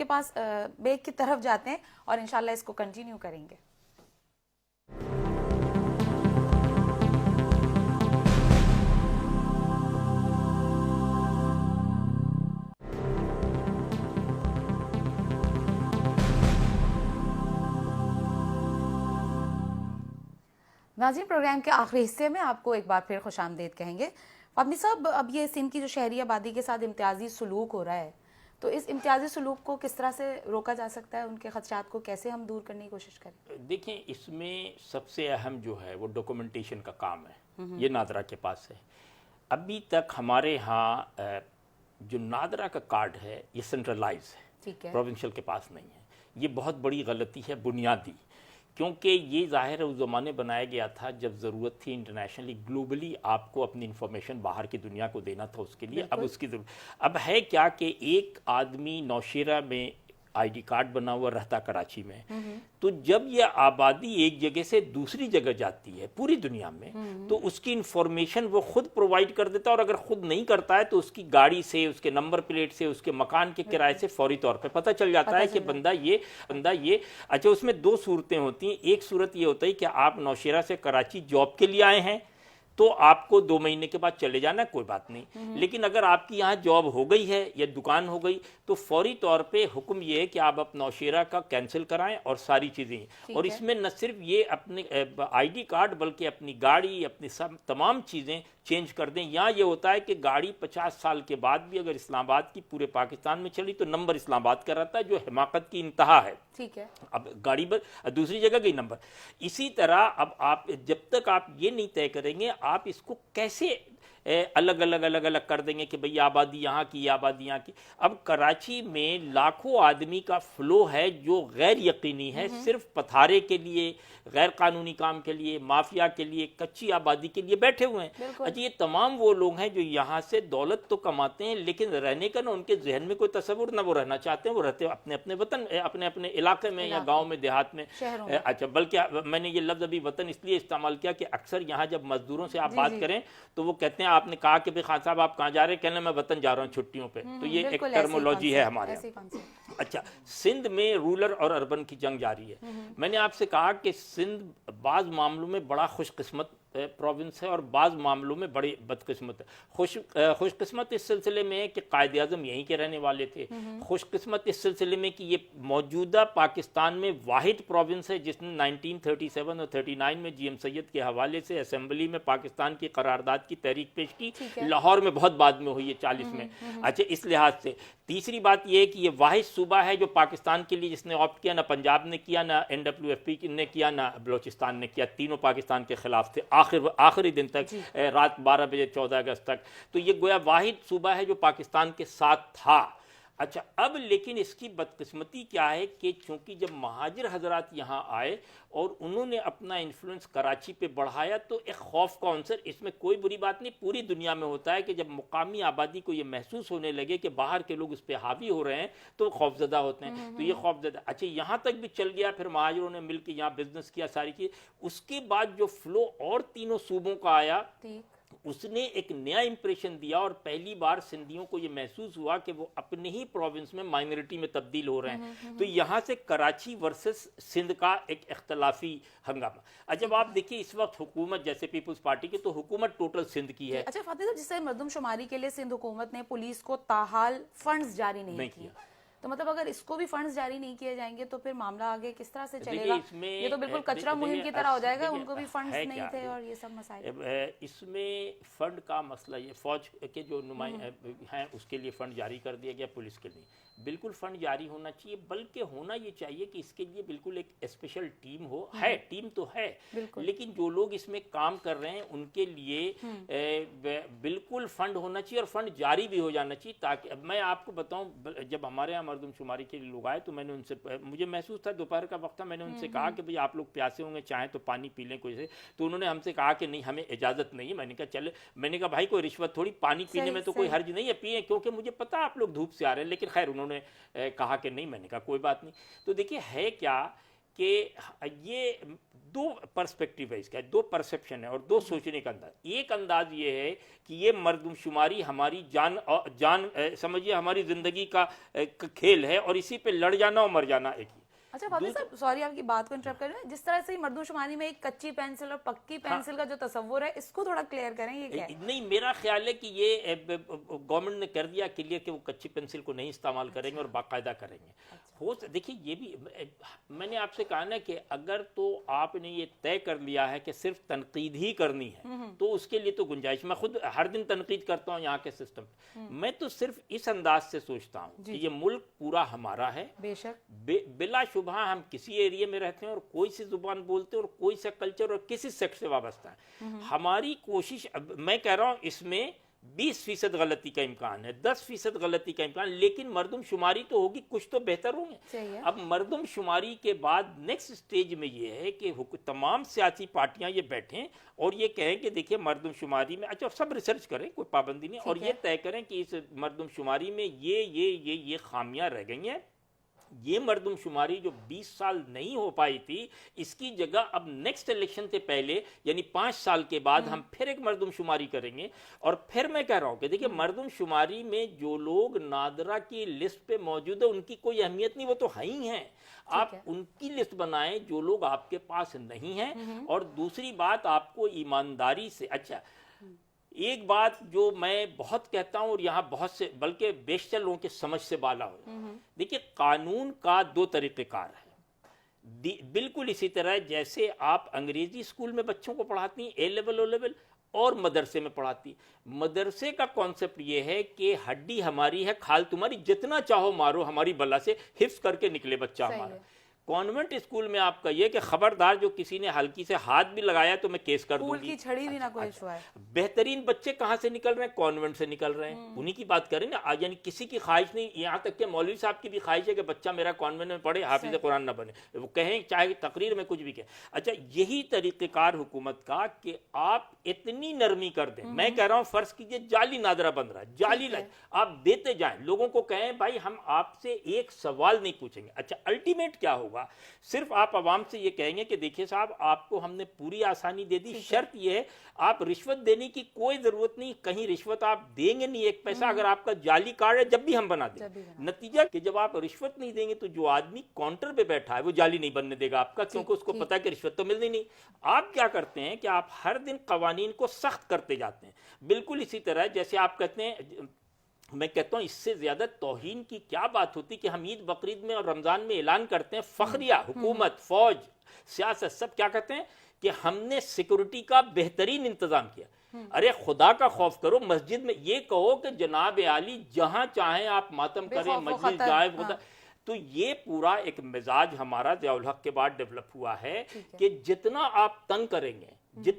पास ब्रेक की तरफ जाते हैं और इंशाल्लाह इसको कंटिन्यू करेंगे। नाज़रीन, प्रोग्राम के आखिरी हिस्से में आपको एक बार फिर खुशामदीद कहेंगे। फातमी साहब, अब ये सिंध की जो शहरी आबादी के साथ इम्तियाजी सलूक हो रहा है, तो इस इम्तियाजी सलूक को किस तरह से रोका जा सकता है, उनके खदशात को कैसे हम दूर करने की कोशिश करें? देखिए, इसमें सबसे अहम जो है वो डॉक्यूमेंटेशन का काम है, ये नादरा के पास है। अभी तक हमारे यहाँ जो नादरा का कार्ड है ये सेंट्रलाइज है, ठीक है, प्रोविंशियल के पास नहीं है। ये बहुत बड़ी गलती है, बुनियादी, क्योंकि ये ज़ाहिर है उस ज़माने बनाया गया था जब ज़रूरत थी इंटरनेशनली ग्लोबली आपको अपनी इन्फॉर्मेशन बाहर की दुनिया को देना था, उसके लिए अब उसकी ज़रूरत। अब है क्या कि एक आदमी नौशेरा में आईडी कार्ड बना हुआ रहता कराची में, तो जब ये आबादी एक जगह से दूसरी जगह जाती है पूरी दुनिया में, तो उसकी इंफॉर्मेशन वो खुद प्रोवाइड कर देता है, और अगर खुद नहीं करता है तो उसकी गाड़ी से, उसके नंबर प्लेट से, उसके मकान के किराए से फौरी तौर पे पता चल जाता है कि बंदा ये। अच्छा, उसमें दो सूरतें होती हैं। एक सूरत ये होता है कि आप नौशेरा से कराची जॉब के लिए आए हैं तो आपको 2 महीने के बाद चले जाना, कोई बात नहीं। लेकिन अगर आपकी यहाँ जॉब हो गई है या दुकान हो गई तो फौरी तौर पे हुक्म ये है कि आप अपना नौशेरा का कैंसिल कराएं और सारी चीज़ें। और इसमें न सिर्फ ये अपने आईडी कार्ड बल्कि अपनी गाड़ी, अपनी सब तमाम चीज़ें चेंज कर दें। यहाँ ये होता है कि गाड़ी 50 साल के बाद भी अगर इस्लामाबाद की पूरे पाकिस्तान में चली तो नंबर इस्लामाबाद का रहता है, जो हिमाकत की इंतहा है। ठीक है, अब गाड़ी पर दूसरी जगह गई नंबर। इसी तरह अब आप जब तक आप ये नहीं तय करेंगे आप इसको कैसे अलग अलग कर देंगे कि भई आबादी यहाँ की, आबादी यहाँ की। अब कराची में लाखों आदमी का फ्लो है जो गैर यकीनी है, सिर्फ पथारे के लिए, गैर कानूनी काम के लिए, माफिया के लिए, कच्ची आबादी के लिए बैठे हुए हैं। अच्छा, ये तमाम वो लोग हैं जो यहाँ से दौलत तो कमाते हैं लेकिन रहने का ना उनके जहन में कोई तस्वुर ना वो रहना चाहते हैं, वो रहते अपने अपने वतन, अपने अपने इलाके में या गाँव में, देहात में। अच्छा, बल्कि मैंने ये लफ्ज़ अभी वतन इसलिए इस्तेमाल किया कि अक्सर यहाँ जब मजदूरों से आप बात करें तो वो कहते हैं, आपने कहा कि भाई खान साहब आप कहाँ जा रहे हैं, कहना मैं वतन जा रहा हूँ छुट्टियों पे। तो ये एक टर्मोलॉजी है हमारे यहाँ। अच्छा, सिंध में रूरल और अर्बन की जंग जारी है। मैंने आपसे कहा कि सिंध बाज़ मामलों में बड़ा खुशकिस्मत प्रोविंस है और बाज़ मामलों में बड़ी बदकिस्मत है। खुशकिस्मत इस सिलसिले में है कि कायद आज़म यहीं के रहने वाले थे। खुशकिस्मत इस सिलसिले में कि ये मौजूदा पाकिस्तान में वाहिद प्रोविंस है जिसने 1937 और 39 में GM सैयद के हवाले से असेंबली में पाकिस्तान की करारदाद की तहरीक पेश की। लाहौर में बहुत बाद में हुई है 40 में। अच्छा, इस लिहाज से तीसरी बात यह है कि ये वाहिद सूबा है जो पाकिस्तान के लिए जिसने ऑप्ट किया, ना पंजाब ने किया, ना NWFP ने किया, ना बलोचिस्तान ने किया। तीनों पाकिस्तान के खिलाफ थे आखिरी दिन तक, रात 12 बजे 14 अगस्त तक। तो ये गोया वाहिद सूबा है जो पाकिस्तान के साथ था। अच्छा, अब लेकिन इसकी बदकिस्मती क्या है कि चूंकि जब महाजिर हजरात यहाँ आए और उन्होंने अपना इन्फ्लुएंस कराची पे बढ़ाया तो एक खौफ का अंसर, इसमें कोई बुरी बात नहीं, पूरी दुनिया में होता है कि जब मुकामी आबादी को ये महसूस होने लगे कि बाहर के लोग उस पर हावी हो रहे हैं तो खौफजदा होते हैं। तो ये खौफजदा, अच्छा, यहाँ तक भी चल गया। फिर महाजिरों ने मिल के यहाँ बिजनेस किया, सारी चीज। उसके बाद जो फ्लो और तीनों सूबों का आया उसने एक नया इंप्रेशन दिया और पहली बार सिंधियों को ये महसूस हुआ कि वो अपने ही प्रोविंस में माइनॉरिटी में तब्दील हो रहे हैं। तो यहाँ से कराची वर्सेस सिंध का एक इख्तलाफी हंगामा। अच्छा, अब आप देखिए इस वक्त हुकूमत जैसे पीपल्स पार्टी की, तो हुकूमत टोटल सिंध की है। अच्छा फातिमा साहब, जिससे मरदमशुमारी के लिए सिंध हुकूमत ने पुलिस को ताहाल फंड्स जारी नहीं किए, تو مطلب اگر اس کو بھی فنڈز جاری نہیں کیے جائیں گے تو پھر معاملہ آگے کس طرح سے چلے دیکھیے گا؟ اس میں یہ تو بالکل کچرا مہم کی طرح ہو جائے گا، ان کو بھی فنڈز ہے نہیں کیا، تھے اور یہ سب مسائل۔ اس میں فنڈ کا مسئلہ یہ فوج کے جو نمائندے ہیں اس کے لیے فنڈ جاری کر دیا گیا، پولیس کے لیے بالکل فنڈ جاری ہونا چاہیے، بلکہ ہونا یہ چاہیے کہ اس کے لیے بالکل ایک اسپیشل ٹیم ہو، ہے ٹیم تو ہے، لیکن جو لوگ اس میں کام کر رہے ہیں ان کے لیے بالکل فنڈ ہونا چاہیے اور فنڈ جاری بھی ہو جانا چاہیے، تاکہ میں آپ کو بتاؤں جب ہمارے یہاں مردم شماری کے لیے لوگ آئے تو میں نے ان سے، مجھے محسوس تھا دوپہر کا وقت تھا، میں نے ان سے کہا کہ بھئی آپ لوگ پیاسے ہوں گے، چاہیں تو پانی پی لیں کوئی سے، تو انہوں نے ہم سے کہا کہ نہیں ہمیں اجازت نہیں ہے۔ میں نے کہا چلے، میں نے کہا بھائی کوئی رشوت تھوڑی، پانی پینے میں تو کوئی حرج نہیں ہے، پیئیں، کیونکہ مجھے پتا آپ لوگ دھوپ سے آ رہے ہیں، لیکن خیر انہوں نے کہا کہ نہیں، میں نے کہا کوئی بات نہیں۔ تو دیکھیے ہے کیا کہ یہ دو پرسپیکٹیو ہے، اس کا دو پرسیپشن ہے اور دو سوچنے کا انداز۔ ایک انداز یہ ہے کہ یہ مردم شماری ہماری جان سمجھیے ہماری زندگی کا کھیل ہے اور اسی پہ لڑ جانا اور مر جانا ایک ہی۔ اچھا فاضل صاحب، سوری آپ کی بات کو انٹرپٹ کر رہے ہیں، جس طرح سے مردم شماری میں ایک کچی پینسل اور پکی پینسل کا جو تصور ہے اس کو تھوڑا کلیئر کریں، یہ کیا ہے؟ نہیں، میرا خیال ہے کہ یہ گورنمنٹ نے کر دیا کلیئر کہ وہ کچی پینسل کو نہیں استعمال کریں گے اور باقاعدہ کریں گے۔ دیکھیے یہ بھی میں نے آپ سے کہا نا کہ اگر تو آپ نے یہ طے کر لیا ہے کہ صرف تنقید ہی کرنی ہے تو اس کے لیے تو گنجائش، میں خود ہر دن تنقید کرتا ہوں یہاں کے سسٹم، میں تو صرف اس انداز سے سوچتا ہوں کہ یہ ملک پورا ہمارا ہے، بے شک بلا شبہ ہم کسی ایریے میں رہتے ہیں اور کوئی سی زبان بولتے ہیں اور کوئی سا کلچر اور کسی سیکٹ سے وابستہ ہے۔ ہماری کوشش، میں کہہ رہا ہوں اس میں 20% غلطی کا امکان ہے، 10% غلطی کا امکان، لیکن مردم شماری تو ہوگی، کچھ تو بہتر ہوں گے۔ اب مردم شماری کے بعد نیکسٹ سٹیج میں یہ ہے کہ تمام سیاسی پارٹیاں یہ بیٹھیں اور یہ کہیں کہ دیکھیں مردم شماری میں، اچھا سب ریسرچ کریں، کوئی پابندی نہیں، اور یہ طے کریں کہ اس مردم شماری میں یہ خامیاں رہ گئی ہیں، یہ مردم شماری جو 20 سال نہیں ہو پائی تھی، اس کی جگہ اب نیکسٹ الیکشن سے پہلے یعنی 5 سال کے بعد ہم پھر ایک مردم شماری کریں گے۔ اور پھر میں کہہ رہا ہوں کہ دیکھیں مردم شماری میں جو لوگ نادرا کی لسٹ پہ موجود ہیں ان کی کوئی اہمیت نہیں، وہ تو ہیں ہی ہیں، آپ ان کی لسٹ بنائیں جو لوگ آپ کے پاس نہیں ہیں۔ اور دوسری بات آپ کو ایمانداری سے، اچھا ایک بات جو میں بہت کہتا ہوں اور یہاں بہت سے بلکہ بیشتر لوگوں کے سمجھ سے بالا ہو، دیکھیے قانون کا 2 طریقہ کار ہے، بالکل اسی طرح جیسے آپ انگریزی اسکول میں بچوں کو پڑھاتی ہیں اے لیول او لیول اور مدرسے میں پڑھاتی، مدرسے کا کانسیپٹ یہ ہے کہ ہڈی ہماری ہے، کھال تمہاری، جتنا چاہو مارو ہماری بلا سے، حفظ کر کے نکلے بچہ ہمارا۔ کانوینٹ اسکول میں آپ کا یہ کہ خبردار جو کسی نے ہلکی سے ہاتھ بھی لگایا تو میں کیس کر دوں گی، پھول کی چھڑی بھی نہ کوئی چھوائے۔ بہترین بچے کہاں سے نکل رہے ہیں؟ کانوینٹ سے نکل رہے ہیں، انہی کی بات کریں نا، یعنی کسی کی خواہش نہیں، یہاں تک کہ مولوی صاحب کی بھی خواہش ہے کہ بچہ میرا کانوینٹ میں پڑھے، حافظ قرآن نہ بنے، وہ کہیں چاہے تقریر میں کچھ بھی کہیں۔ اچھا یہی طریقہ کار حکومت کا کہ آپ اتنی نرمی کر دیں، میں کہہ رہا ہوں فرض کیجئے جعلی نادرا بن رہا ہے، جعلی آپ دیتے جائیں، لوگوں کو کہیں بھائی ہم آپ سے ایک سوال نہیں پوچھیں گے۔ اچھا الٹیمیٹ کیا ہوگا؟ صرف آپ عوام سے یہ کہیں گے کہ دیکھیے صاحب آپ کو ہم نے پوری آسانی دے دی، شرط یہ ہے آپ رشوت دینے کی کوئی ضرورت نہیں، کہیں رشوت آپ دیں گے نہیں ایک پیسہ، اگر آپ کا جعلی کارڈ ہے جب بھی ہم بنا دیں۔ نتیجہ کہ جب آپ رشوت نہیں دیں گے تو جو آدمی کاؤنٹر پہ بیٹھا ہے وہ جعلی نہیں بننے دے گا آپ کا، کیونکہ اس کو پتا ہے کہ رشوت تو ملنی نہیں۔ آپ کیا کرتے ہیں کہ آپ ہر دن قوانین کو سخت کرتے جاتے ہیں، بالکل اسی طرح جیسے آپ کہتے ہیں، میں کہتا ہوں اس سے زیادہ توہین کی کیا بات ہوتی کہ ہم عید بقرعید میں اور رمضان میں اعلان کرتے ہیں، فخریہ حکومت، فوج، سیاست سب کیا کہتے ہیں کہ ہم نے سیکورٹی کا بہترین انتظام کیا۔ ارے خدا کا خوف کرو، مسجد میں یہ کہو کہ جناب عالی جہاں چاہیں آپ ماتم کریں، مجلس جائے، تو یہ پورا ایک مزاج ہمارا ضیاء الحق کے بعد ڈیولپ ہوا ہے کہ جتنا آپ تنگ کریں گے،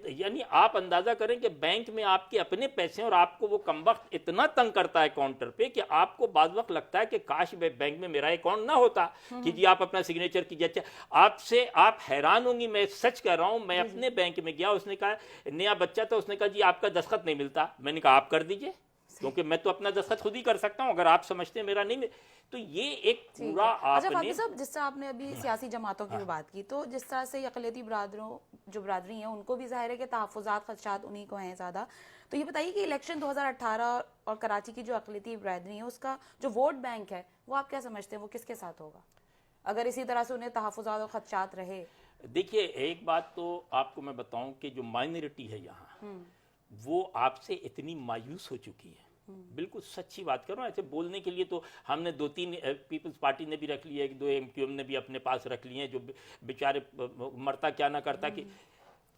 یعنی آپ اندازہ کریں کہ بینک میں آپ کے اپنے پیسے ہیں اور آپ کو وہ کمبخت اتنا تنگ کرتا ہے کاؤنٹر پہ کہ آپ کو بعض وقت لگتا ہے کہ کاش بینک میں میرا اکاؤنٹ نہ ہوتا کہ جی آپ اپنا سگنیچر کیجیے۔ اچھا آپ حیران ہوں گی، میں سچ کہہ رہا ہوں، میں اپنے بینک میں گیا، اس نے کہا نیا بچہ تھا، اس نے کہا جی آپ کا دستخط نہیں ملتا، میں نے کہا آپ کر دیجئے، کیونکہ میں تو اپنا دستخط خود ہی کر سکتا ہوں، اگر آپ سمجھتے ہیں میرا نہیں۔ تو یہ ایک پورا اچھا فاضل صاحب، جس طرح آپ نے ابھی سیاسی جماعتوں کی بھی بات کی، تو جس طرح سے اقلیتی برادروں جو برادری ہیں ان کو بھی ظاہر ہے کہ تحفظات خدشات انہی کو ہیں زیادہ، تو یہ بتائیے کہ الیکشن 2018 اور کراچی کی جو اقلیتی برادری ہے اس کا جو ووٹ بینک ہے وہ آپ کیا سمجھتے ہیں وہ کس کے ساتھ ہوگا اگر اسی طرح سے انہیں تحفظات اور خدشات رہے؟ دیکھیے ایک بات تو آپ کو میں بتاؤں کہ جو مائنورٹی ہے یہاں وہ آپ سے اتنی مایوس ہو چکی ہے बिल्कुल सच्ची बात कर रहा हूँ। ऐसे बोलने के लिए तो हमने 2-3 पीपल्स पार्टी ने भी रख लिया है, 2 MQM ने भी अपने पास रख लिए हैं, जो बेचारे मरता क्या ना करता कि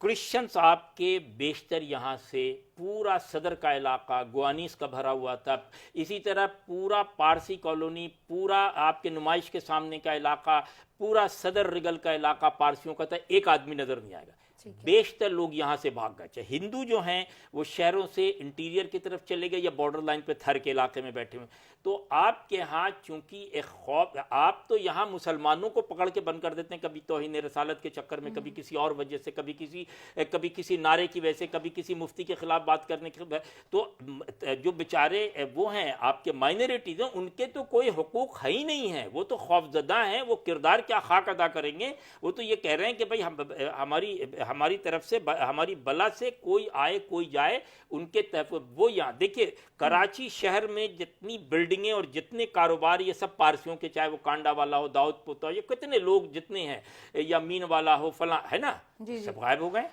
क्रिश्चियंस आपके बेशतर यहाँ से पूरा सदर का इलाका गोवानीस का भरा हुआ था, इसी तरह पूरा पारसी कॉलोनी, पूरा आपके नुमाइश के सामने का इलाका, पूरा सदर रिगल का इलाका पारसियों का था। एक आदमी नजर नहीं आएगा। बेशतर लोग यहाँ से भाग गए। चाहे हिंदू जो हैं वो शहरों से इंटीरियर की तरफ चले गए या बॉर्डर लाइन पे थर के इलाके में बैठे हुए। तो आपके यहाँ चूंकि एक खौफ, आप तो यहाँ मुसलमानों को पकड़ के बंद कर देते हैं, कभी तौहीन रसालत के चक्कर में, कभी किसी और वजह से, कभी किसी नारे की वजह से, कभी किसी मुफ्ती के खिलाफ बात करने की। तो जो बेचारे वो हैं आपके माइनॉरिटीज हैं, उनके तो कोई हुकूक है ही नहीं है, वो तो खौफजदा हैं। वो किरदार क्या खाक अदा करेंगे? वो तो ये कह रहे हैं कि भाई हमारी तरफ से, हमारी बला से कोई आए कोई जाए, उनके तरफ वो। यहाँ देखिए कराची शहर में जितनी बिल्डिंगें और जितने कारोबार, ये सब पारसियों के, चाहे वो कांडा वाला हो, दाऊद पोता हो, ये कितने लोग जितने हैं, या मीन वाला हो, फला है ना, सब गायब हो गए।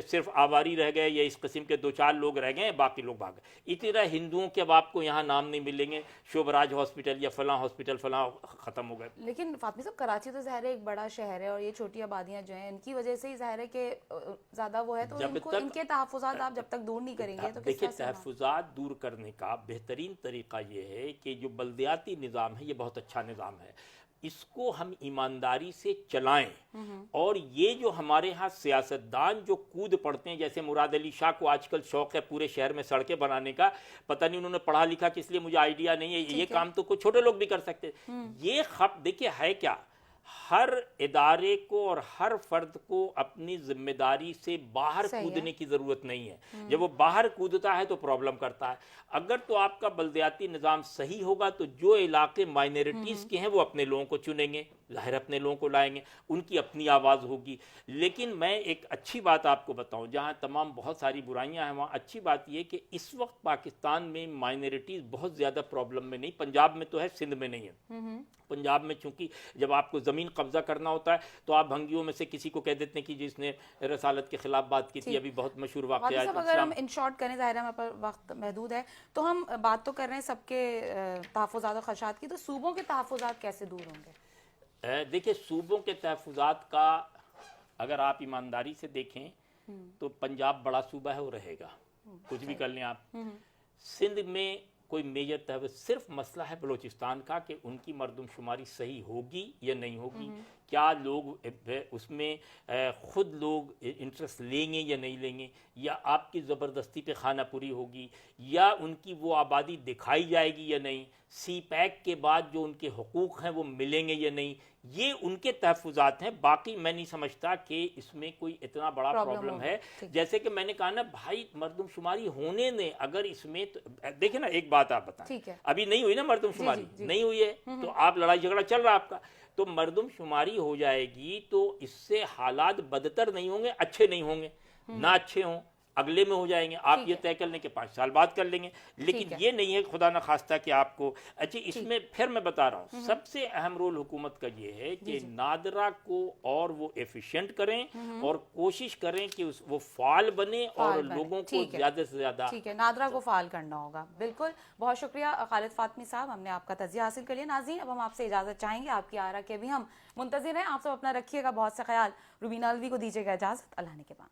सिर्फ आवारी रह गए या इस किस्म के 2-4 लोग रह गए, बाकी लोग भाग गए। इसी तरह हिंदुओं के अब आपको यहाँ नाम नहीं मिलेंगे, शोभराज हॉस्पिटल या फलां हॉस्पिटल फलां खत्म हो गए। लेकिन फातमी साहब, कराची तो ज़ाहिर है एक बड़ा शहर है और ये छोटी आबादियाँ जो हैं इनकी वजह से ही ज़ाहिर है कि ज़्यादा वो है, तो इनको इनके तहफ़्फ़ुज़ात आप जब तक दूर नहीं करेंगे तो देखिए, तहफ़्फ़ुज़ात दूर करने का बेहतरीन तरीका ये है कि जो बल्दियाती निज़ाम है ये बहुत अच्छा निज़ाम है, इसको हम ईमानदारी से चलाएं। और ये जो हमारे यहाँ सियासतदान जो कूद पड़ते हैं, जैसे मुराद अली शाह को आजकल शौक है पूरे शहर में सड़कें बनाने का, पता नहीं उन्होंने पढ़ा लिखा कि, इसलिए मुझे आइडिया नहीं है, ये काम तो कुछ छोटे लोग भी कर सकते। ये देखिए है क्या, हर इदारे को और हर फर्द को अपनी जिम्मेदारी से बाहर कूदने की जरूरत नहीं है। जब वो बाहर कूदता है तो प्रॉब्लम करता है। अगर तो आपका बल्दियाती निज़ाम सही होगा तो जो इलाके माइनॉरिटीज़ के हैं वो अपने लोगों को चुनेंगे, ज़ाहिर अपने लोगों को लाएंगे, उनकी अपनी आवाज़ होगी। लेकिन मैं एक अच्छी बात आपको बताऊं, जहां तमाम बहुत सारी बुराइयां हैं, वहां अच्छी बात यह कि इस वक्त पाकिस्तान में माइनॉरिटीज़ बहुत ज़्यादा प्रॉब्लम में नहीं, पंजाब में तो है, सिंध में नहीं है। पंजाब में चूंकि जब आपको ज़मीन कब्जा करना होता है तो आप भंगियों में से किसी को कह देते हैं कि जिसने रसालत के खिलाफ बात की थी, अभी बहुत मशहूर वाक़या। अगर हम इन शॉर्ट करें, ज़ाहिर है हमारे पास वक्त महदूद है, तो हम बात तो कर रहे हैं सबके तहफ़्फ़ुज़ात और ख़दशात की, तो सूबों के तहफ़्फ़ुज़ात कैसे दूर होंगे? देखिए, सूबों के तहफ़्फ़ुज़ात का अगर आप ईमानदारी से देखें तो पंजाब बड़ा सूबा है, वो रहेगा, कुछ भी कर लें आप। सिंध में कोई मेजर तहफ़्फ़ुज़, सिर्फ मसला है बलूचिस्तान का कि उनकी मरदमशुमारी सही होगी या नहीं होगी, क्या लोग उसमें ख़ुद लोग इंटरेस्ट लेंगे या नहीं लेंगे, या आपकी ज़बरदस्ती पे खाना पूरी होगी, या उनकी वो आबादी दिखाई जाएगी या नहीं, सी पैक के बाद जो उनके हुकूक हैं वो मिलेंगे या नहीं, ये उनके तहफ़्फ़ुज़ात हैं। बाकी मैं नहीं समझता कि इसमें कोई इतना बड़ा प्रॉब्लम है। जैसे कि मैंने कहा ना भाई, मरदमशुमारी होने दें, अगर इसमें तो देखिए ना, एक बात आप बताएं, अभी नहीं हुई ना मरदमशुमारी, नहीं हुई है तो आप लड़ाई झगड़ा चल रहा है आपका, तो मरदमशुमारी हो जाएगी तो इससे हालात बदतर नहीं होंगे, अच्छे नहीं होंगे, ना अच्छे हों, अगले में हो जाएंगे। आप ये तय कर लें कि 5 साल बाद कर लेंगे, लेकिन ये नहीं है खुदा न खास्ता कि आपको। अच्छा, इसमें फिर मैं बता रहा हूँ, सबसे अहम रोल हुकूमत का ये है कि नादरा को और वो एफिशिएंट करें और कोशिश करें कि वो फाल बने और लोगों को ज्यादा से ज्यादा। ठीक है, नादरा को फाल करना होगा। बिल्कुल, बहुत शुक्रिया खालिद फातमी साहब, हमने आपका तजिया हासिल कर लिया। नाज़रीन, अब हम आपसे इजाजत चाहेंगे, आपकी आरा के भी हम मुंतज़िर हैं। आप सब अपना रखिएगा बहुत सा ख्याल। रुबीना अलवी को दीजिएगा इजाजत, अल्लाह ने के बाद।